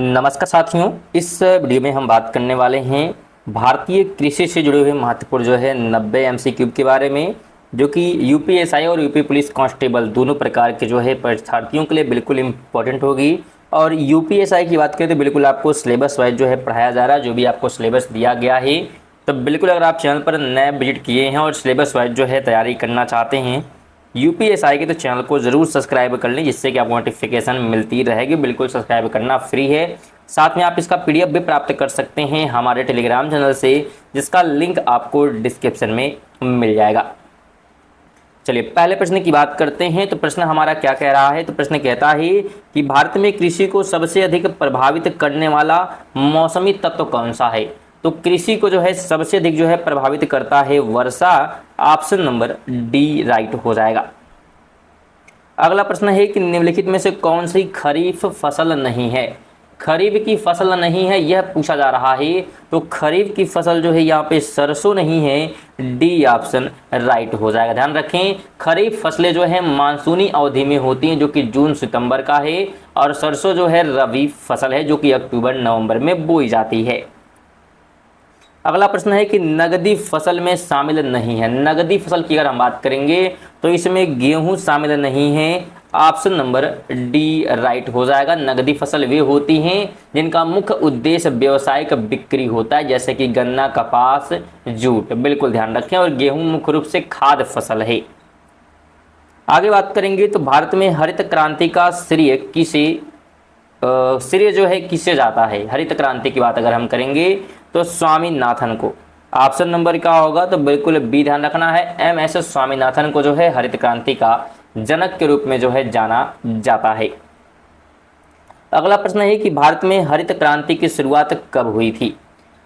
नमस्कार साथियों, इस वीडियो में हम बात करने वाले हैं भारतीय कृषि से जुड़े हुए महत्वपूर्ण 90 एमसीक्यू के बारे में, जो कि यूपीएसआई और यूपी पुलिस कांस्टेबल दोनों प्रकार के परीक्षार्थियों के लिए बिल्कुल इम्पोर्टेंट होगी। और यूपीएसआई की बात करें तो बिल्कुल आपको सिलेबस वाइज पढ़ाया जा रहा है, जो भी आपको सिलेबस दिया गया है। तो बिल्कुल अगर आप चैनल पर नए विजिट किए हैं और सिलेबस वाइज तैयारी करना चाहते हैं यूपीएसआई के, तो चैनल को ज़रूर सब्सक्राइब कर लें, जिससे कि आपको नोटिफिकेशन मिलती रहेगी। बिल्कुल सब्सक्राइब करना फ्री है। साथ में आप इसका पीडीएफ भी प्राप्त कर सकते हैं हमारे टेलीग्राम चैनल से, जिसका लिंक आपको डिस्क्रिप्शन में मिल जाएगा। चलिए पहले प्रश्न की बात करते हैं। तो प्रश्न हमारा क्या कह रहा है? तो प्रश्न कहता है कि भारत में कृषि को सबसे अधिक प्रभावित करने वाला मौसमी तत्व कौन सा है? तो कृषि को सबसे अधिक प्रभावित करता है वर्षा। ऑप्शन नंबर डी राइट हो जाएगा। अगला प्रश्न है कि निम्नलिखित में से कौन सी खरीफ फसल नहीं है? खरीफ की फसल नहीं है यह पूछा जा रहा है। तो खरीफ की फसल यहाँ पे सरसों नहीं है। डी ऑप्शन राइट हो जाएगा। ध्यान रखें, खरीफ फसलें मानसूनी अवधि में होती हैं, जो कि जून सितंबर का है, और सरसों रबी फसल है, जो कि अक्टूबर नवंबर में बोई जाती है। अगला प्रश्न है कि नगदी फसल में शामिल नहीं है। नगदी फसल की अगर हम बात करेंगे तो इसमें गेहूं शामिल नहीं है। ऑप्शन नंबर डी राइट हो जाएगा। नगदी फसल वे होती हैं जिनका मुख्य उद्देश्य व्यावसायिक बिक्री होता है, जैसे कि गन्ना, कपास, जूट। बिल्कुल ध्यान रखें। और गेहूं मुख्य रूप से खाद्य फसल है। आगे बात करेंगे तो भारत में हरित क्रांति का श्रेय किसे जाता है? हरित क्रांति की बात अगर हम करेंगे तो स्वामीनाथन को। ऑप्शन नंबर क्या होगा? तो बिल्कुल बी ध्यान रखना है। एम.एस. स्वामीनाथन को हरित क्रांति का जनक के रूप में जाना जाता है। अगला प्रश्न है कि भारत में हरित क्रांति की शुरुआत कब हुई थी?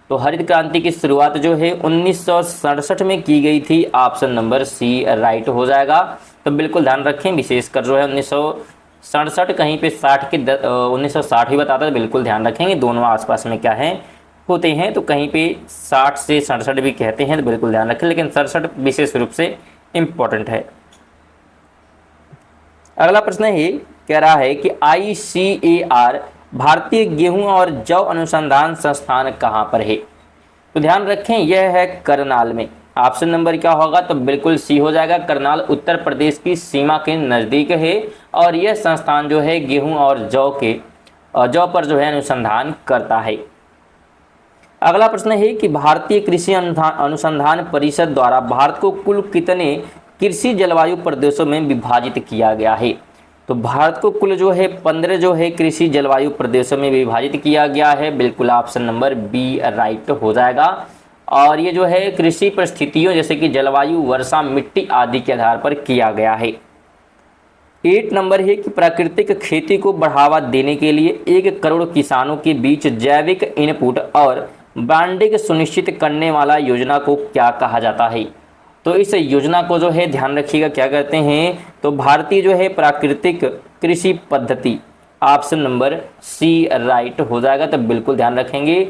तो हरित क्रांति की शुरुआत 1967 में की गई थी। ऑप्शन नंबर सी राइट हो जाएगा। तो बिल्कुल ध्यान रखें, विशेषकर 1967 कहीं पे 1960 ही बताता है। बिल्कुल ध्यान रखेंगे, दोनों आसपास में क्या है होते हैं। तो कहीं पे 60 से 67 भी कहते हैं, तो बिल्कुल ध्यान रखें, लेकिन 67 विशेष रूप से इम्पोर्टेंट है। अगला प्रश्न ये कह रहा है कि ICAR भारतीय गेहूं और जौ अनुसंधान संस्थान कहाँ पर है? तो ध्यान रखें, यह है करनाल में। ऑप्शन नंबर क्या होगा? तो बिल्कुल सी हो जाएगा। करनाल उत्तर प्रदेश की सीमा के नज़दीक है, और यह संस्थान गेहूं और जौ पर अनुसंधान करता है। अगला प्रश्न है कि भारतीय कृषि अनुसंधान परिषद द्वारा भारत को कुल कितने कृषि जलवायु प्रदेशों में विभाजित किया गया है? तो भारत को कुल 15 कृषि जलवायु प्रदेशों में विभाजित किया गया है। बिल्कुल ऑप्शन नंबर बी राइट हो जाएगा। और ये कृषि परिस्थितियों जैसे कि जलवायु, वर्षा, मिट्टी आदि के आधार पर किया गया है। 8 नंबर है कि प्राकृतिक खेती को बढ़ावा देने के लिए 1 करोड़ किसानों के बीच जैविक इनपुट और ब्रांडिंग सुनिश्चित करने वाला योजना को क्या कहा जाता है? तो इस योजना को ध्यान रखिएगा, क्या कहते हैं? तो भारतीय प्राकृतिक कृषि पद्धति। ऑप्शन नंबर सी राइट हो जाएगा। तो बिल्कुल ध्यान रखेंगे,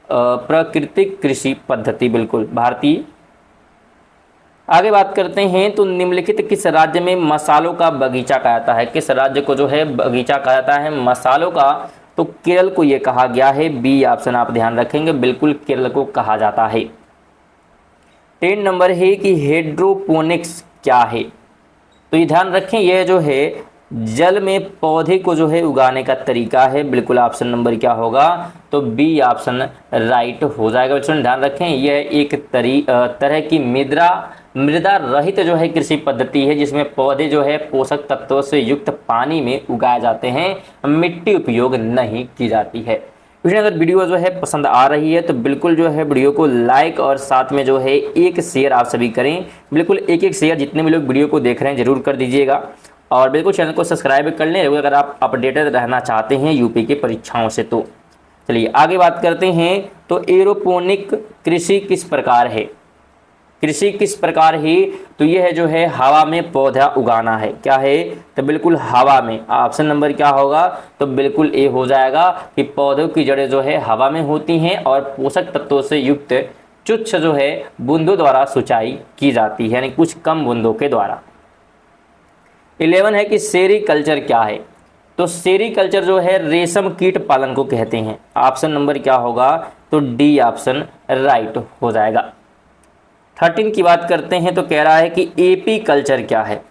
प्राकृतिक कृषि पद्धति बिल्कुल भारतीय। आगे बात करते हैं तो निम्नलिखित किस राज्य में मसालों का बगीचा कहा जाता है? किस राज्य को बगीचा कहा जाता है मसालों का? तो केरल को ये कहा गया है। बी ऑप्शन आप ध्यान रखेंगे, बिल्कुल केरल को कहा जाता है। 10 नंबर है कि हाइड्रोपोनिक्स क्या है? तो ये ध्यान रखें, यह जल में पौधे को उगाने का तरीका है। बिल्कुल ऑप्शन नंबर क्या होगा? तो बी ऑप्शन राइट हो जाएगा। बच्चों ध्यान रखें, यह एक तरह की मृदा रहित कृषि पद्धति है, जिसमें पौधे पोषक तत्वों से युक्त पानी में उगाए जाते हैं, मिट्टी उपयोग नहीं की जाती है। इसलिए अगर वीडियो पसंद आ रही है तो बिल्कुल वीडियो को लाइक और साथ में एक शेयर आप सभी करें। बिल्कुल एक शेयर जितने भी लोग वीडियो को देख रहे हैं जरूर कर दीजिएगा। और बिल्कुल चैनल को सब्सक्राइब कर लें अगर आप अपडेटेड रहना चाहते हैं यूपी की परीक्षाओं से। तो चलिए आगे बात करते हैं। तो एरोपोनिक कृषि किस प्रकार है? कृषि किस प्रकार है? तो यह हवा में पौधा उगाना है। क्या है? तो बिल्कुल हवा में। ऑप्शन नंबर क्या होगा? तो बिल्कुल ए हो जाएगा कि पौधों की जड़ें हवा में होती हैं और पोषक तत्वों से युक्त तुच्छ बूंदों द्वारा सिंचाई की जाती है, यानी कुछ कम बूंदों के द्वारा। 11 है कि सेरीकल्चर क्या है? तो सेरीकल्चर जो है रेशम कीट पालन को कहते हैं। ऑप्शन नंबर क्या होगा, तो डी ऑप्शन राइट हो जाएगा। 13 की बात करते हैं तो कह रहा है कि एपी कल्चर क्या है।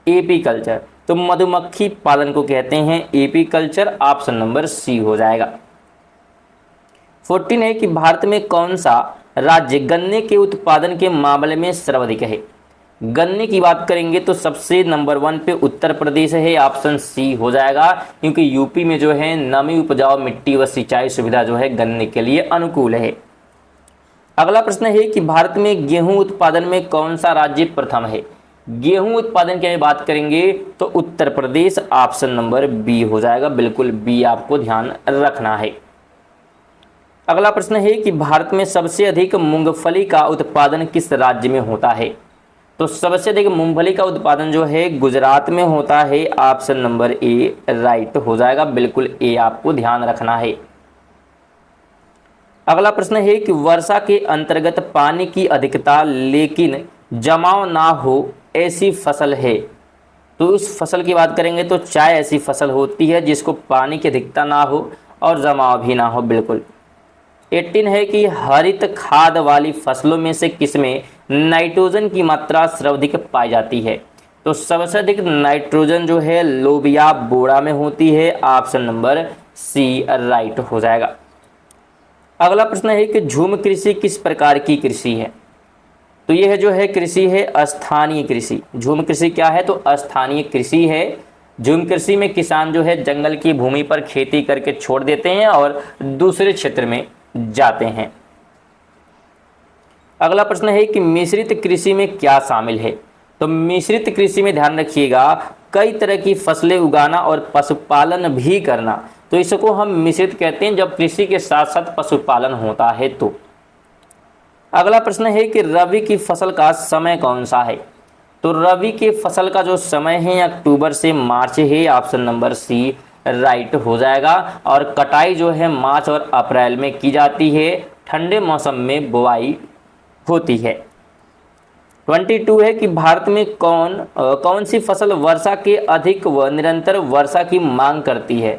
एपी कल्चर तो मधुमक्खी पालन को कहते हैं apiculture, option number c हो जाएगा। 14 है कि भारत में कौन सा राज्य गन्ने के उत्पादन के मामले में सर्वाधिक है। गन्ने की बात करेंगे तो सबसे नंबर 1 पे उत्तर प्रदेश है, ऑप्शन सी हो जाएगा, क्योंकि यूपी में जो है नमी उपजाऊ मिट्टी व सिंचाई सुविधा जो है गन्ने के लिए अनुकूल है। अगला प्रश्न है कि भारत में गेहूं उत्पादन में कौन सा राज्य प्रथम है। गेहूं उत्पादन की बात करेंगे तो Uttar Pradesh, option number B हो जाएगा, बिल्कुल बी आपको ध्यान रखना है। अगला प्रश्न है कि भारत में सबसे अधिक मूंगफली का उत्पादन किस राज्य में होता है। तो सबसे अधिक मूंगफली का उत्पादन जो है गुजरात में होता है, ऑप्शन नंबर ए राइट हो जाएगा, बिल्कुल ए आपको ध्यान रखना है। अगला प्रश्न है कि वर्षा के अंतर्गत पानी की अधिकता लेकिन जमाव ना हो ऐसी फसल है। तो उस फसल की बात करेंगे तो चाय ऐसी फसल होती है जिसको पानी की अधिकता ना हो और जमाव भी ना हो, बिल्कुल। 18 है कि हरित खाद वाली फसलों में से किसमें नाइट्रोजन की मात्रा सर्वाधिक पाई जाती है। तो सबसे अधिक नाइट्रोजन जो है लोबिया बोरा में होती है, ऑप्शन नंबर सी राइट हो जाएगा। अगला प्रश्न है कि झूम कृषि किस प्रकार की कृषि है। तो यह जो है कृषि है स्थानीय कृषि। झूम कृषि क्या है, तो स्थानीय कृषि है। झूम कृषि में किसान जो है जंगल की भूमि पर खेती करके छोड़ देते हैं और दूसरे क्षेत्र में जाते हैं। अगला प्रश्न है कि मिश्रित कृषि में क्या शामिल है। तो मिश्रित कृषि में ध्यान रखिएगा कई तरह की फसलें उगाना और पशुपालन भी करना, तो इसको हम मिश्रित कहते हैं जब कृषि के साथ साथ पशुपालन होता है तो। अगला प्रश्न है कि रबी की फसल का समय कौन सा है। तो रबी के फसल का जो समय है अक्टूबर से मार्च है, ऑप्शन नंबर सी राइट हो जाएगा। और कटाई जो है मार्च और अप्रैल में की जाती है, ठंडे मौसम में बुआई होती है। 22 है कि भारत में कौन सी फसल वर्षा के अधिक व निरंतर वर्षा की मांग करती है।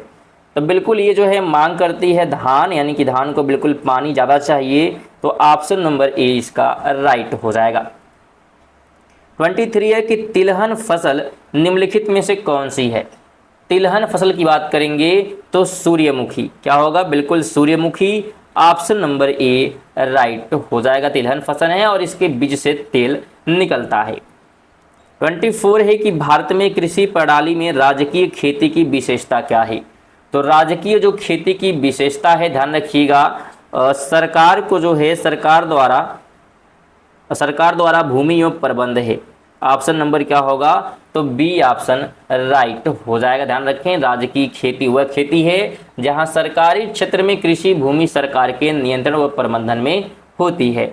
तो बिल्कुल ये जो है मांग करती है धान, यानी कि धान को बिल्कुल पानी ज़्यादा चाहिए, तो ऑप्शन नंबर ए इसका राइट हो जाएगा। 23 है कि तिलहन फसल निम्नलिखित में से कौन सी है। तिलहन फसल की बात करेंगे तो सूर्यमुखी, क्या होगा, बिल्कुल सूर्यमुखी, ऑप्शन नंबर ए राइट हो जाएगा। तिलहन फसल है और इसके बीज से तेल निकलता है। 24 है कि भारत में कृषि प्रणाली में राजकीय खेती की विशेषता क्या है। तो राजकीय जो खेती की विशेषता है ध्यान रखिएगा, सरकार को जो है सरकार द्वारा भूमि एवं प्रबंध है, ऑप्शन नंबर क्या होगा, तो बी ऑप्शन राइट हो जाएगा। ध्यान रखें राजकीय खेती वह खेती है जहां सरकारी क्षेत्र में कृषि भूमि सरकार के नियंत्रण व प्रबंधन में होती है।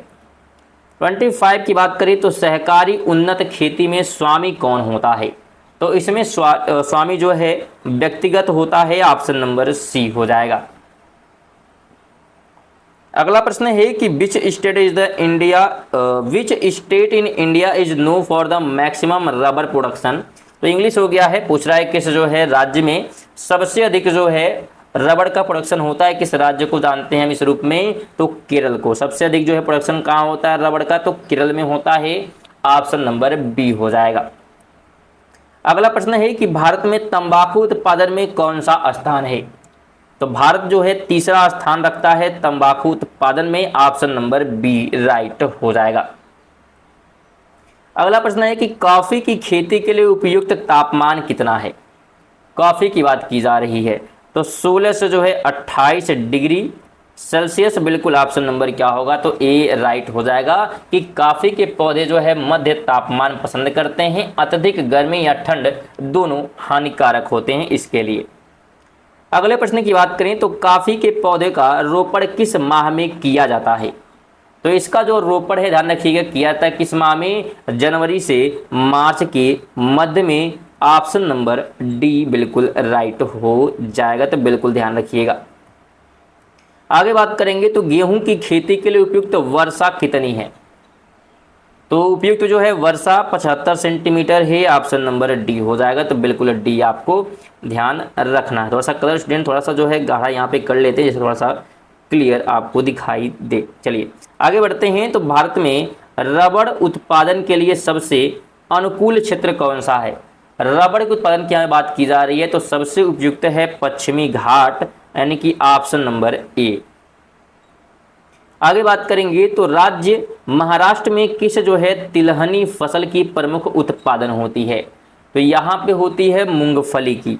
25 की बात करें तो सहकारी उन्नत खेती में स्वामी कौन होता है। तो इसमें स्वामी जो है व्यक्तिगत होता है, ऑप्शन नंबर सी हो जाएगा। अगला प्रश्न है कि which state in India is know for the maximum rubber production. तो इंग्लिश हो गया है, पूछ रहा है किस जो है राज्य में सबसे अधिक जो है रबड़ का प्रोडक्शन होता है, किस राज्य को जानते हैं हम इस रूप में, तो केरल को। सबसे अधिक जो है प्रोडक्शन कहाँ होता है रबड़ का, तो केरल में होता है, ऑप्शन नंबर बी हो जाएगा। अगला प्रश्न है कि भारत में तंबाकू उत्पादन में कौन सा स्थान है। तो भारत जो है तीसरा स्थान रखता है तंबाकू उत्पादन में, ऑप्शन नंबर बी राइट हो जाएगा। अगला प्रश्न है कि कॉफी की खेती के लिए उपयुक्त तापमान कितना है। कॉफी की बात की जा रही है, तो 16 से जो है 28 डिग्री सेल्सियस, बिल्कुल ऑप्शन नंबर क्या होगा, तो ए राइट हो जाएगा कि कॉफी के पौधे जो है मध्य तापमान पसंद करते हैं, अत्यधिक गर्मी या ठंड दोनों हानिकारक होते हैं इसके लिए। अगले प्रश्न की बात करें तो कॉफी के पौधे का रोपण किस माह में किया जाता है। तो इसका जो रोपण है ध्यान रखिएगा किया जाता है किस माह में, जनवरी से मार्च के मध्य में, ऑप्शन नंबर डी बिल्कुल राइट हो जाएगा, तो बिल्कुल ध्यान रखिएगा। आगे बात करेंगे तो गेहूं की खेती के लिए उपयुक्त वर्षा कितनी है। तो उपयुक्त जो है वर्षा 75 सेंटीमीटर है, ऑप्शन नंबर डी हो जाएगा। तो बिल्कुल डी आपको ध्यान रखना है। थोड़ा सा कलर स्टूडेंट थोड़ा सा जो है गाढ़ा यहाँ पे कर लेते हैं, जैसे थोड़ा सा क्लियर आपको दिखाई दे। चलिए आगे बढ़ते हैं। तो भारत में रबड़ उत्पादन के लिए सबसे अनुकूल क्षेत्र कौन सा है? रबड़ के उत्पादन की यहाँ बात की जा रही है, तो सबसे उपयुक्त है पश्चिमी घाट, यानी कि ऑप्शन नंबर ए। आगे बात करेंगे तो राज्य महाराष्ट्र में किस जो है तिलहनी फसल की प्रमुख उत्पादन होती है? तो यहाँ पे होती है मूंगफली की,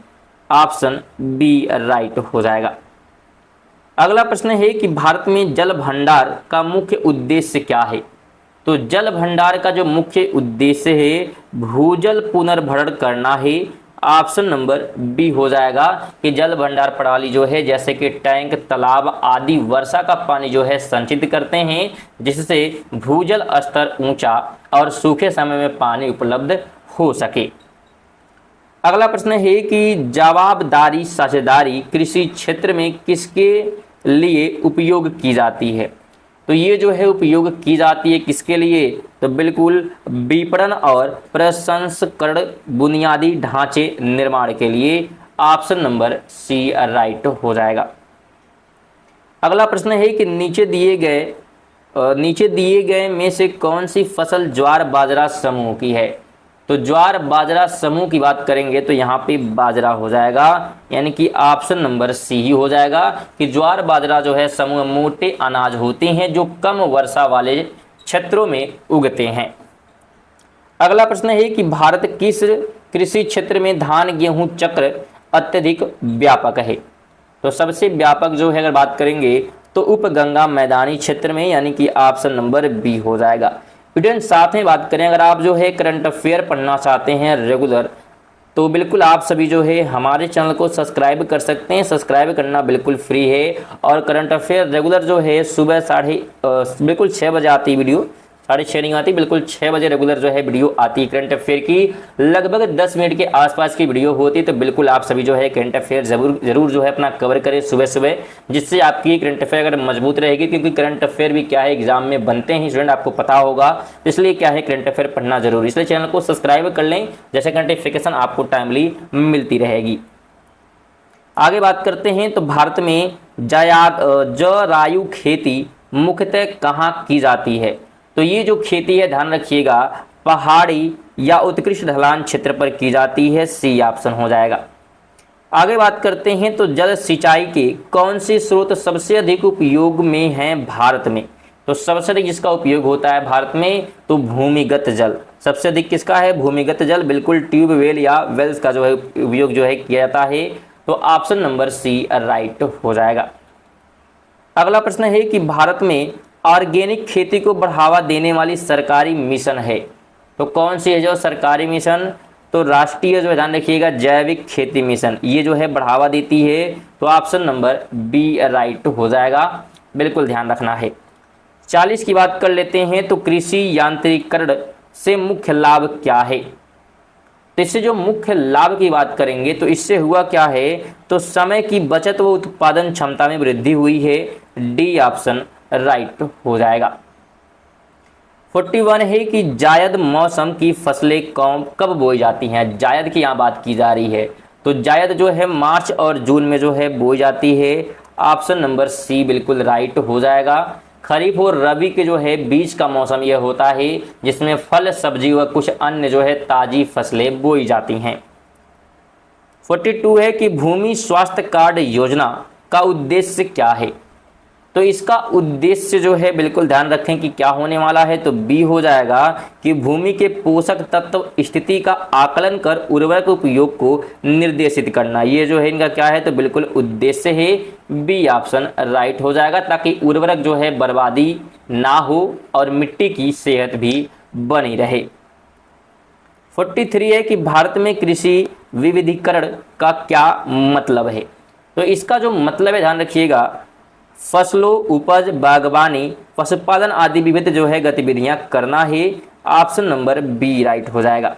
ऑप्शन बी राइट हो जाएगा। अगला प्रश्न है कि भारत में जल भंडार का मुख्य उद्देश्य क्या है? तो जल भंडार का जो मुख्य उद्देश्य है भूजल पुनर्भरण करना है, ऑप्शन नंबर बी हो जाएगा कि जल भंडार प्रणाली जो है जैसे कि टैंक, तालाब आदि वर्षा का पानी जो है संचित करते हैं, जिससे भूजल स्तर ऊंचा और सूखे समय में पानी उपलब्ध हो सके। अगला प्रश्न है कि जवाबदारी साझेदारी कृषि क्षेत्र में किसके लिए उपयोग की जाती है? तो ये जो है उपयोग की जाती है किसके लिए? तो बिल्कुल विपणन और प्रसंस्करण बुनियादी ढांचे निर्माण के लिए, ऑप्शन नंबर सी राइट हो जाएगा। अगला प्रश्न है कि नीचे दिए गए में से कौन सी फसल ज्वार बाजरा समूह की है? तो ज्वार बाजरा समूह की बात करेंगे तो यहाँ पे बाजरा हो जाएगा, यानी कि ऑप्शन नंबर सी ही हो जाएगा कि ज्वार बाजरा जो है समूह मोटे अनाज होते हैं जो कम वर्षा वाले क्षेत्रों में उगते हैं। अगला प्रश्न है कि भारत किस कृषि क्षेत्र में धान गेहूं चक्र अत्यधिक व्यापक है? तो सबसे व्यापक जो है अगर बात करेंगे तो उपगंगा मैदानी क्षेत्र में, यानी कि ऑप्शन नंबर बी हो जाएगा। स्टूडेंट साथ में बात करें, अगर आप जो है करंट अफेयर पढ़ना चाहते हैं रेगुलर, तो बिल्कुल आप सभी जो है हमारे चैनल को सब्सक्राइब कर सकते हैं। सब्सक्राइब करना बिल्कुल फ्री है और करंट अफेयर रेगुलर जो है सुबह बिल्कुल 6 बजे आती है वीडियो, 6:30 नहीं आती, बिल्कुल 6 बजे रेगुलर जो है वीडियो आती है करंट अफेयर की। लगभग 10 मिनट के आसपास की वीडियो होती है, तो बिल्कुल आप सभी जो है करंट अफेयर जरूर जो है अपना कवर करें सुबह सुबह, जिससे आपकी करंट अफेयर अगर मजबूत रहेगी, क्योंकि करंट अफेयर भी क्या है एग्जाम में बनते हैं स्टूडेंट, आपको पता होगा, इसलिए क्या है करंट अफेयर पढ़ना जरूरी, इसलिए चैनल को सब्सक्राइब कर लें, जैसे नोटिफिकेशन आपको टाइमली मिलती रहेगी। आगे बात करते हैं। तो भारत में जरायु खेती मुख्यतः कहाँ की जाती है? तो ये जो खेती है ध्यान रखिएगा पहाड़ी या उत्कृष्ट ढलान क्षेत्र पर की जाती है, सी ऑप्शन हो जाएगा। आगे बात करते हैं। तो जल सिंचाई के कौन से स्रोत सबसे अधिक उपयोग में हैं भारत में? तो सबसे अधिक जिसका उपयोग होता है भारत में तो भूमिगत जल, सबसे अधिक किसका है? भूमिगत जल, बिल्कुल ट्यूबवेल या वेल्स का जो है उपयोग जो है किया जाता है, तो ऑप्शन नंबर सी राइट हो जाएगा। अगला प्रश्न है कि भारत में ऑर्गेनिक खेती को बढ़ावा देने वाली सरकारी मिशन है, तो कौन सी है जो सरकारी मिशन? तो राष्ट्रीय जो ध्यान रखिएगा जैविक खेती मिशन, ये जो है बढ़ावा देती है, तो ऑप्शन नंबर बी राइट हो जाएगा, बिल्कुल ध्यान रखना है। 40 की बात कर लेते हैं। तो कृषि यांत्रिकीकरण से मुख्य लाभ क्या है? तो इससे जो मुख्य लाभ की बात करेंगे तो इससे हुआ क्या है? तो समय की बचत व उत्पादन क्षमता में वृद्धि हुई है, डी ऑप्शन राइट हो जाएगा। 41 है कि जायद मौसम की फसलें कब बोई जाती हैं? जायद की यहाँ बात की जा रही है, तो जायद जो है मार्च और जून में जो है बोई जाती है, ऑप्शन नंबर सी बिल्कुल राइट हो जाएगा। खरीफ और रबी के जो है बीच का मौसम यह होता है जिसमें फल, सब्जी व कुछ अन्य जो है ताजी फसलें बोई जाती हैं। 42 है कि भूमि स्वास्थ्य कार्ड योजना का उद्देश्य क्या है? तो इसका उद्देश्य जो है बिल्कुल ध्यान रखें कि क्या होने वाला है, तो बी हो जाएगा कि भूमि के पोषक तत्व स्थिति का आकलन कर उर्वरक उपयोग को निर्देशित करना, ये जो है इनका क्या है, तो बिल्कुल उद्देश्य है, बी ऑप्शन राइट हो जाएगा, ताकि उर्वरक जो है बर्बादी ना हो और मिट्टी की सेहत भी बनी रहे। 43 है कि भारत में कृषि विविधीकरण का क्या मतलब है? तो इसका जो मतलब है ध्यान रखिएगा फसलों, उपज, बागवानी, पशुपालन आदि विविध जो है गतिविधियां करना है, ऑप्शन नंबर बी राइट हो जाएगा।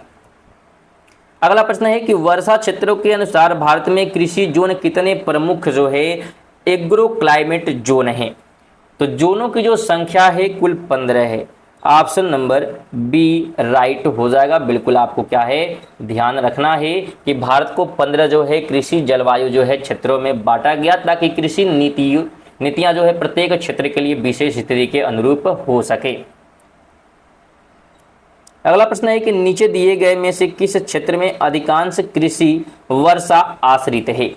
अगला प्रश्न है कि वर्षा क्षेत्रों के अनुसार भारत में कृषि जोन कितने प्रमुख जो है एग्रो क्लाइमेट जोन है? तो जोनों की जो संख्या है कुल 15 है। ऑप्शन नंबर बी राइट हो जाएगा। बिल्कुल आपको क्या है ध्यान रखना है कि भारत को 15 जो है कृषि जलवायु जो है क्षेत्रों में बांटा गया ताकि कृषि नीतियां जो है प्रत्येक क्षेत्र के लिए विशेष स्थिति के अनुरूप हो सके। अगला प्रश्न है कि नीचे दिए गए में से किस क्षेत्र में अधिकांश कृषि वर्षा आश्रित है।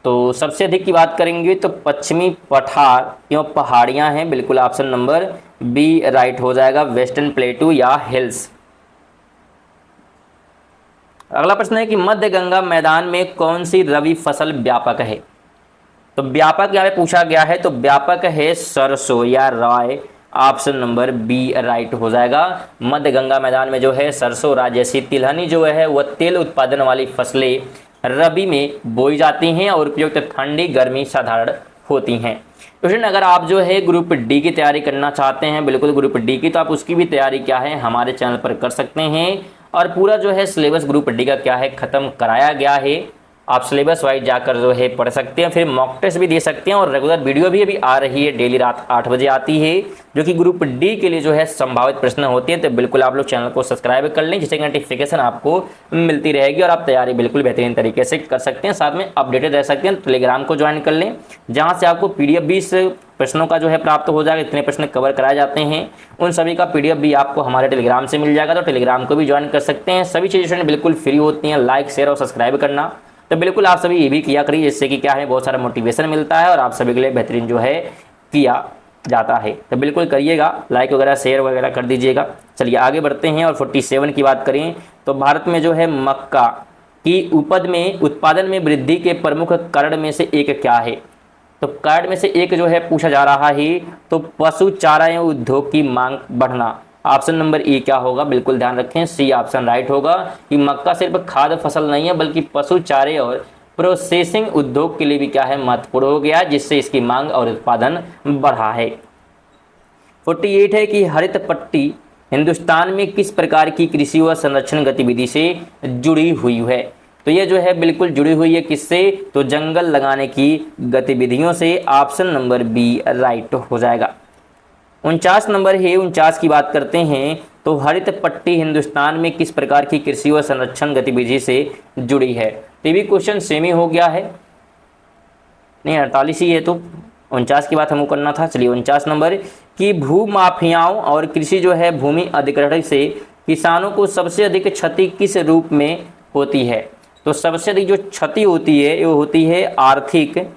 तो सबसे अधिक की बात करेंगे तो पश्चिमी पठार एवं पहाड़ियां हैं। बिल्कुल ऑप्शन नंबर बी राइट हो जाएगा, वेस्टर्न प्लेटू या हिल्स। अगला प्रश्न है कि मध्य गंगा मैदान में कौन सी रबी फसल व्यापक है। तो व्यापक यहाँ पे पूछा गया है तो व्यापक है सरसों या राय। ऑप्शन नंबर बी राइट हो जाएगा। मध्य गंगा मैदान में जो है सरसों राय जैसी तिलहनी जो है वह तेल उत्पादन वाली फसलें रबी में बोई जाती हैं और उपयुक्त ठंडी गर्मी साधारण होती हैं। स्टूडेंट अगर आप जो है ग्रुप डी की तैयारी करना चाहते हैं, बिल्कुल ग्रुप डी की, तो आप उसकी भी तैयारी क्या है हमारे चैनल पर कर सकते हैं। और पूरा जो है सिलेबस ग्रुप डी का क्या है खत्म कराया गया है। आप सिलेबस वाइज जाकर जो है पढ़ सकते हैं, फिर मॉक टेस्ट भी दे सकते हैं और रेगुलर वीडियो भी अभी आ रही है, डेली रात 8 बजे आती है, जो कि ग्रुप डी के लिए जो है संभावित प्रश्न होते हैं। तो बिल्कुल आप लोग चैनल को सब्सक्राइब कर लें जिससे नोटिफिकेशन आपको मिलती रहेगी और आप तैयारी बिल्कुल बेहतरीन तरीके से कर सकते हैं, साथ में अपडेटेड रह सकते हैं। टेलीग्राम को ज्वाइन कर लें जहाँ से आपको PDF 20 प्रश्नों का जो है प्राप्त हो जाएगा। इतने प्रश्न कवर कराए जाते हैं, उन सभी का PDF भी आपको हमारे टेलीग्राम से मिल जाएगा, तो टेलीग्राम को भी ज्वाइन कर सकते हैं। सभी चीज़ें बिल्कुल फ्री होती हैं, लाइक शेयर और सब्सक्राइब करना तो बिल्कुल आप सभी ये भी किया करिए, जिससे कि क्या है बहुत सारा मोटिवेशन मिलता है और आप सभी के लिए बेहतरीन जो है किया जाता है। तो बिल्कुल करिएगा, लाइक वगैरह शेयर वगैरह कर दीजिएगा। चलिए आगे बढ़ते हैं और 47 की बात करें तो भारत में जो है मक्का की उत्पादन में वृद्धि के प्रमुख कारण में से एक क्या है। तो कारण में से एक जो है पूछा जा रहा है तो पशु चारा एवं उद्योग की मांग बढ़ना। ऑप्शन नंबर ए क्या होगा, बिल्कुल ध्यान रखें, सी ऑप्शन राइट होगा कि मक्का सिर्फ खाद्य फसल नहीं है बल्कि पशु चारे और प्रोसेसिंग उद्योग के लिए भी क्या है महत्वपूर्ण हो गया, जिससे इसकी मांग और उत्पादन बढ़ा है। 48 है कि हरित पट्टी हिंदुस्तान में किस प्रकार की कृषि व संरक्षण गतिविधि से जुड़ी हुई है। तो ये जो है बिल्कुल जुड़ी हुई है किससे, तो जंगल लगाने की गतिविधियों से। ऑप्शन नंबर बी राइट हो जाएगा। 49 नंबर है, 49 की बात करते हैं तो हरित पट्टी हिंदुस्तान में किस प्रकार की कृषि व संरक्षण गतिविधि से जुड़ी है। तो ये भी क्वेश्चन सेम ही हो गया है, नहीं 48 ही है तो 49 की बात हमको करना था। चलिए 49 नंबर कि भू माफियाओं और कृषि जो है भूमि अधिग्रहण से किसानों को सबसे अधिक क्षति किस रूप में होती है। तो सबसे अधिक जो क्षति होती है वो होती है आर्थिक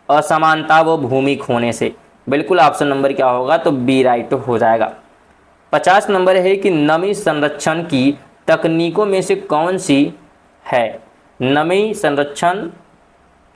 असमानता व भूमि खोने से। बिल्कुल ऑप्शन नंबर क्या होगा, तो बी राइट हो जाएगा। 50 नंबर है कि नमी संरक्षण की तकनीकों में से कौन सी है। नमी संरक्षण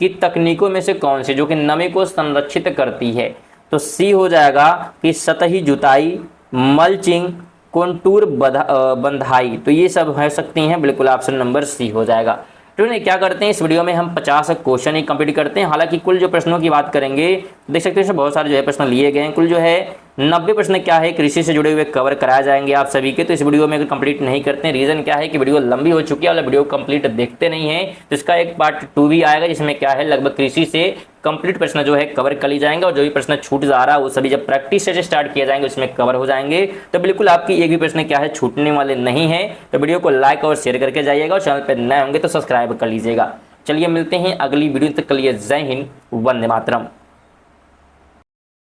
की तकनीकों में से कौन सी जो कि नमी को संरक्षित करती है। तो सी हो जाएगा कि सतही जुताई, मल्चिंग, कॉन्टूर बंधाई। तो ये सब हो सकती हैं, बिल्कुल ऑप्शन नंबर सी हो जाएगा। तो क्या करते हैं इस वीडियो में हम 50 क्वेश्चन ही कंप्लीट करते हैं। हालांकि कुल जो प्रश्नों की बात करेंगे देख सकते हैं बहुत सारे जो है प्रश्न लिए गए हैं। कुल जो है 90 प्रश्न क्या है कृषि से जुड़े हुए कवर कराए जाएंगे आप सभी के। तो इस वीडियो में अगर कंप्लीट नहीं करते हैं, रीजन क्या है कि वीडियो लंबी हो चुकी है और वीडियो कंप्लीट देखते नहीं है, तो इसका एक पार्ट 2 भी आएगा जिसमें क्या है लगभग कृषि से कंप्लीट प्रश्न जो है कवर कर ली जाएंगे और जो भी प्रश्न छूट जा रहा है वो सभी जब प्रैक्टिस से स्टार्ट किए जाएंगे उसमें कवर हो जाएंगे। तो बिल्कुल आपकी एक भी प्रश्न क्या है छूटने वाले नहीं है। तो वीडियो को लाइक और शेयर करके जाइएगा और चैनल पर नए होंगे तो सब्सक्राइब कर लीजिएगा। चलिए मिलते हैं अगली वीडियो, तक के लिए जय हिंद, वंदे मातरम।